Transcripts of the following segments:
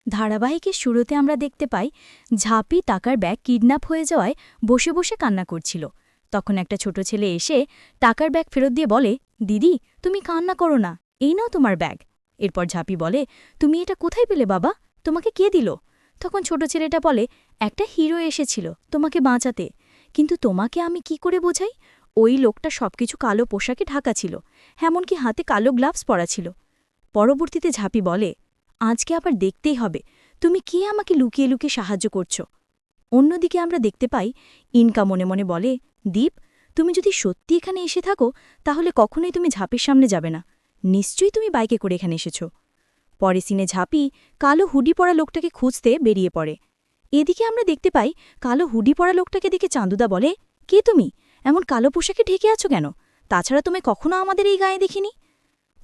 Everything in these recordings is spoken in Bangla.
ধারাবাহিকের শুরুতে আমরা দেখতে পাই ঝাঁপি টাকার ব্যাগ কিডন্যাপ হয়ে যাওয়ায় বসে বসে কান্না করছিল। তখন একটা ছোট ছেলে এসে টাকার ব্যাগ ফেরত দিয়ে বলে, দিদি তুমি কান্না করো না, এই নাও তোমার ব্যাগ। এরপর ঝাঁপি বলে, তুমি এটা কোথায় পেলে বাবা, তোমাকে কে দিল? তখন ছোট ছেলেটা বলে, একটা হিরো এসেছিল তোমাকে বাঁচাতে, কিন্তু তোমাকে আমি কি করে বোঝাই? ওই লোকটা সবকিছু কালো পোশাকে ঢাকা ছিল, এমনকি হাতে কালো গ্লাভস পরা ছিল। পরবর্তীতে ঝাঁপি বলে, আজকে আবার দেখতেই হবে তুমি কে আমাকে লুকিয়ে লুকিয়ে সাহায্য করছো। অন্যদিকে আমরা দেখতে পাই ইনকা মনে মনে বলে, দীপ তুমি যদি সত্যি এখানে এসে থাকো তাহলে কখনোই তুমি ঝাঁপির সামনে যাবে না, নিশ্চয়ই তুমি বাইকে করে এখানে এসেছ। পরে সিনে ঝাঁপি কালো হুডি পরা লোকটাকে খুঁজতে বেরিয়ে পড়ে। এদিকে আমরা দেখতে পাই কালো হুডি পরা লোকটাকে দেখে চাঁদুদা বলে, কে তুমি, এমন কালো পোশাকে ঢেকে আছো কেন? তাছাড়া তুমি কখনো আমাদের এই গায়ে দেখিনি।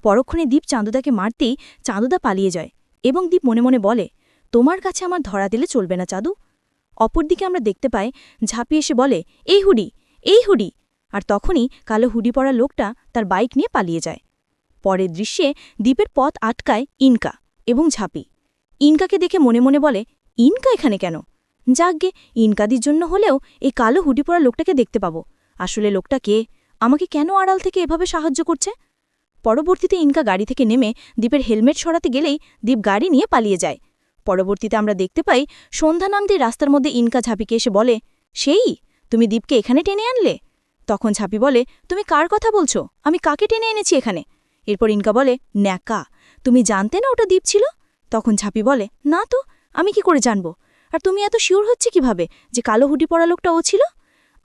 পরক্ষণে দীপ চাঁদুদাকে মারতেই চাঁদুদা পালিয়ে যায় এবং দীপ মনে মনে বলে, তোমার কাছে আমার ধরা দিলে চলবে না চাঁদু। অপরদিকে আমরা দেখতে পাই ঝাঁপি এসে বলে, এই হুডি, এই হুডি। আর তখনই কালো হুডি পরা লোকটা তার বাইক নিয়ে পালিয়ে যায়। পরের দৃশ্যে দীপের পথ আটকায় ইনকা এবং ঝাঁপি। ইনকাকে দেখে মনে মনে বলে, ইনকা এখানে কেন? যাকগে, ইনকাদির জন্য হলেও এই কালো হুডি পরা লোকটাকে দেখতে পাবো। আসলে লোকটা কে, আমাকে কেন আড়াল থেকে এভাবে সাহায্য করছে? পরবর্তীতে ইনকা গাড়ি থেকে নেমে দীপের হেলমেট সরাতে গেলেই দীপ গাড়ি নিয়ে পালিয়ে যায়। পরবর্তীতে আমরা দেখতে পাই সন্ধ্যা নামতে রাস্তার মধ্যে ইনকা ঝাঁপিকে এসে বলে, সেই তুমি দীপকে এখানে টেনে আনলে? তখন ঝাঁপি বলে, তুমি কার কথা বলছো, আমি কাকে টেনে এনেছি এখানে? এরপর ইনকা বলে, ন্যাকা, তুমি জানতে না ওটা দীপ ছিল? তখন ঝাঁপি বলে, না তো, আমি কি করে জানবো? আর তুমি এত শিওর হচ্ছে কিভাবে যে কালো হুডি পরা লোকটা ও ছিল?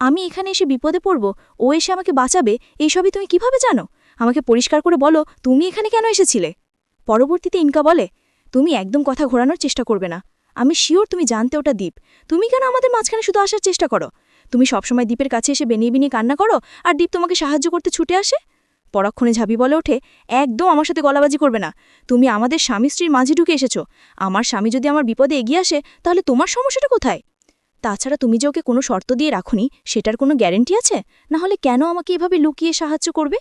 আমি এখানে এসে বিপদে পড়ব, ও এসে আমাকে বাঁচাবে, এইসবই তুমি কিভাবে জানো? আমাকে পরিষ্কার করে বলো, তুমি এখানে কেন এসেছিলে? পরবর্তীতে ইনকা বলে, তুমি একদম কথা ঘোরানোর চেষ্টা করবে না, আমি শিওর তুমি জানতে ওটা দীপ। তুমি কেন আমাদের মাঝখানে শুধু আসার চেষ্টা করো? তুমি সবসময় দীপের কাছে এসে বেনিয়ে বেনিয়ে কান্না করো, আর দীপ তোমাকে সাহায্য করতে ছুটে আসে। পরক্ষণে ঝাঁপি বলে ওঠে, একদম আমার সাথে গলাবাজি করবে না, তুমি আমাদের স্বামী স্ত্রীর মাঝে ঢুকে এসেছো। আমার স্বামী যদি আমার বিপদে এগিয়ে আসে তাহলে তোমার সমস্যাটা কোথায়? তাছাড়া তুমি যে ওকে কোনো শর্ত দিয়ে রাখুনি সেটার কোনো গ্যারেন্টি আছে? না হলে কেন আমাকে এভাবে লুকিয়ে সাহায্য করবে?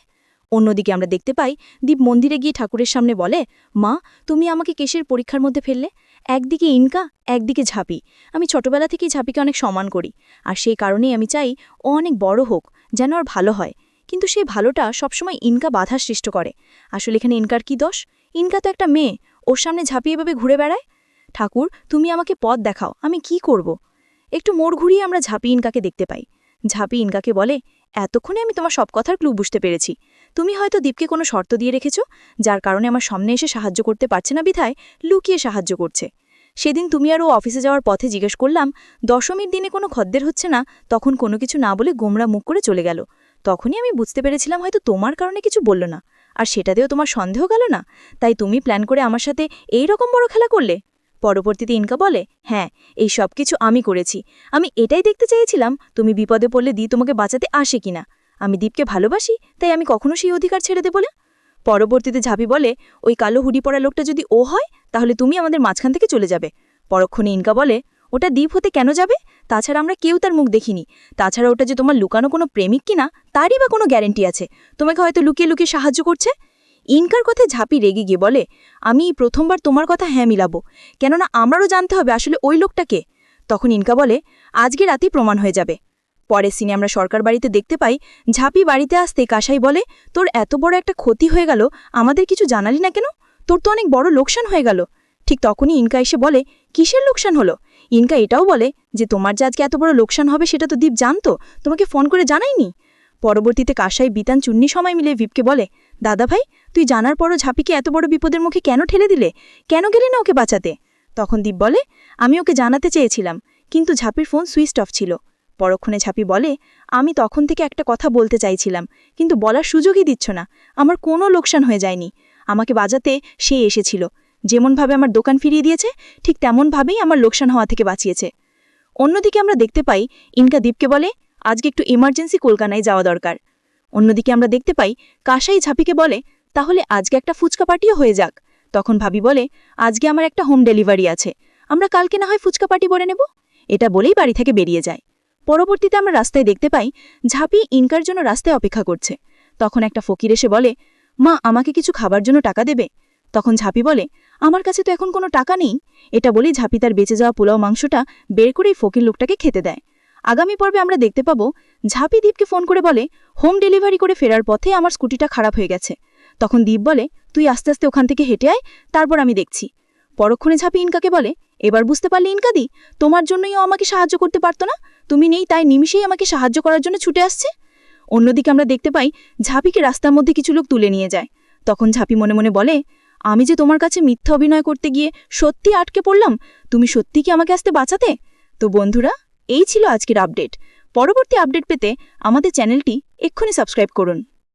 অন্যদিকে আমরা দেখতে পাই দীপ মন্দিরে গিয়ে ঠাকুরের সামনে বলে, মা তুমি আমাকে কেসের পরীক্ষার মধ্যে ফেললে, একদিকে ইনকা একদিকে ঝাঁপি। আমি ছোটবেলা থেকেই ঝাঁপিকে অনেক সম্মান করি, আর সেই কারণেই আমি চাই ও অনেক বড় হোক, যেন ওর ভালো হয়। কিন্তু সেই ভালোটা সবসময় ইনকা বাধা সৃষ্টি করে। আসলে এখানে ইনকার কি দোষ? ইনকা তো একটা মেয়ে, ওর সামনে ঝাঁপি এভাবে ঘুরে বেড়ায়। ঠাকুর তুমি আমাকে পথ দেখাও, আমি কি করব? একটু মোড় ঘুরিয়ে আমরা ঝাঁপি ইনকাকে দেখতে পাই। ঝাঁপি ইনকাকে বলে, এতক্ষণে আমি তোমার সব কথার ক্লু বুঝতে পেরেছি। তুমি হয়তো দীপকে কোনো শর্ত দিয়ে রেখেছ, যার কারণে আমার সামনে এসে সাহায্য করতে পারছে না বিধায় লুকিয়ে সাহায্য করছে। সেদিন তুমি আর ও অফিসে যাওয়ার পথে জিজ্ঞেস করলাম, দশমীর দিনে কোনো খদ্দের হচ্ছে না, তখন কোনো কিছু না বলে গোমরা মুখ করে চলে গেল। তখনই আমি বুঝতে পেরেছিলাম হয়তো তোমার কারণে কিছু বলল না, আর সেটাতেও তোমার সন্দেহ গেল না, তাই তুমি প্ল্যান করে আমার সাথে এই রকম বড় খেলা করলে। পরবর্তীতে ইনকা বলে, হ্যাঁ এই সব কিছু আমি করেছি। আমি এটাই দেখতে চেয়েছিলাম তুমি বিপদে পড়লে দি তোমাকে বাঁচাতে আসে কিনা। আমি দীপকে ভালোবাসি, তাই আমি কখনো সেই অধিকার ছেড়ে দেব না। পরবর্তীতে ঝাঁপি বলে, ওই কালো হুডি পরা লোকটা যদি ও হয় তাহলে তুমি আমাদের মাঝখান থেকে চলে যাবে। পরক্ষণে ইনকা বলে, ওটা দীপ হতে কেন যাবে? তাছাড়া আমরা কেউ তার মুখ দেখিনি। তাছাড়া ওটা যে তোমার লুকানো কোনো প্রেমিক কিনা তারই বা কোনো গ্যারেন্টি আছে? তোমাকে হয়তো লুকিয়ে লুকিয়ে সাহায্য করছে। ইনকার কথায় ঝাঁপি রেগে গিয়ে বলে, আমি প্রথমবার তোমার কথা হ্যাঁ মিলাবো, কেননা আমারও জানতে হবে আসলে ওই লোকটাকে। তখন ইনকা বলে, আজকে রাতেই প্রমাণ হয়ে যাবে। পরের সিনে আমরা সরকার বাড়িতে দেখতে পাই ঝাঁপি বাড়িতে আসতে কাসাই বলে, তোর এত বড় একটা ক্ষতি হয়ে গেল, আমাদের কিছু জানালি না কেন? তোর তো অনেক বড় লোকসান হয়ে গেল। ঠিক তখনই ইনকা এসে বলে, কিসের লোকসান হলো? ইনকা এটাও বলে যে তোমার যে আজকে এত বড় লোকসান হবে সেটা তো দীপ জানতো, তোমাকে ফোন করে জানায়নি। পরবর্তীতে কাসাই বিতান চুন্নি সময় মিলে ভিপকে বলে, দাদা ভাই তুই জানার পরও ঝাঁপিকে এত বড় বিপদের মুখে কেন ঠেলে দিলে? কেন গেলি না ওকে বাঁচাতে? তখন দীপ বলে, আমি ওকে জানাতে চেয়েছিলাম, কিন্তু ঝাঁপির ফোন সুইচ অফ ছিল। পরক্ষণে ঝাঁপি বলে, আমি তখন থেকে একটা কথা বলতে চাইছিলাম, কিন্তু বলার সুযোগই দিচ্ছ না। আমার কোনো লোকসান হয়ে যায়নি, আমাকে বাঁচাতে সে এসেছিল। যেমনভাবে আমার দোকান ফিরিয়ে দিয়েছে ঠিক তেমনভাবেই আমার লোকসান হওয়া থেকে বাঁচিয়েছে। অন্যদিকে আমরা দেখতে পাই ইনকা দীপকে বলে, আজকে একটু ইমার্জেন্সি কলকাতায় যাওয়া দরকার। অন্যদিকে আমরা দেখতে পাই কাসাই ঝাঁপিকে বলে, তাহলে আজকে একটা ফুচকা পার্টিও হয়ে যাক। তখন ভাবি বলে, আজকে আমার একটা হোম ডেলিভারি আছে, আমরা কালকে না হয় ফুচকা পার্টি করে নেব। এটা বলেই বাড়ি থেকে বেরিয়ে যায়। পরবর্তীতে আমরা রাস্তায় দেখতে পাই ঝাঁপি ইনকার জন্য রাস্তায় অপেক্ষা করছে। তখন একটা ফকির এসে বলে, মা আমাকে কিছু খাবার জন্য টাকা দেবে? তখন ঝাঁপি বলে, আমার কাছে তো এখন কোনো টাকা নেই। এটা বলেই ঝাঁপি তার বেঁচে যাওয়া পোলাও মাংসটা বের করেই ফকির লোকটাকে খেতে দেয়। আগামী পর্বে আমরা দেখতে পাবো ঝাঁপি দীপকে ফোন করে বলে, হোম ডেলিভারি করে ফেরার পথে আমার স্কুটিটা খারাপ হয়ে গেছে। তখন দীপ বলে, তুই আস্তে আস্তে ওখান থেকে হেঁটে আয়, তারপর আমি দেখছি। পরক্ষণে ঝাঁপি ইনকাকে বলে, এবার বুঝতে পারলে ইনকাদি, তোমার জন্যই ও আমাকে সাহায্য করতে পারতো না, তুমি নেই তাই নিমিষেই আমাকে সাহায্য করার জন্য ছুটে আসছে। অন্যদিকে আমরা দেখতে পাই ঝাঁপিকে রাস্তার মধ্যে কিছু লোক তুলে নিয়ে যায়। তখন ঝাঁপি মনে মনে বলে, আমি যে তোমার কাছে মিথ্যা অভিনয় করতে গিয়ে সত্যি আটকে পড়লাম, তুমি সত্যি কি আমাকে আসতে বাঁচাতে? তো বন্ধুরা, এই ছিল আজকের আপডেট। পরবর্তী আপডেট পেতে আমাদের চ্যানেলটি এক্ষুনি সাবস্ক্রাইব করুন।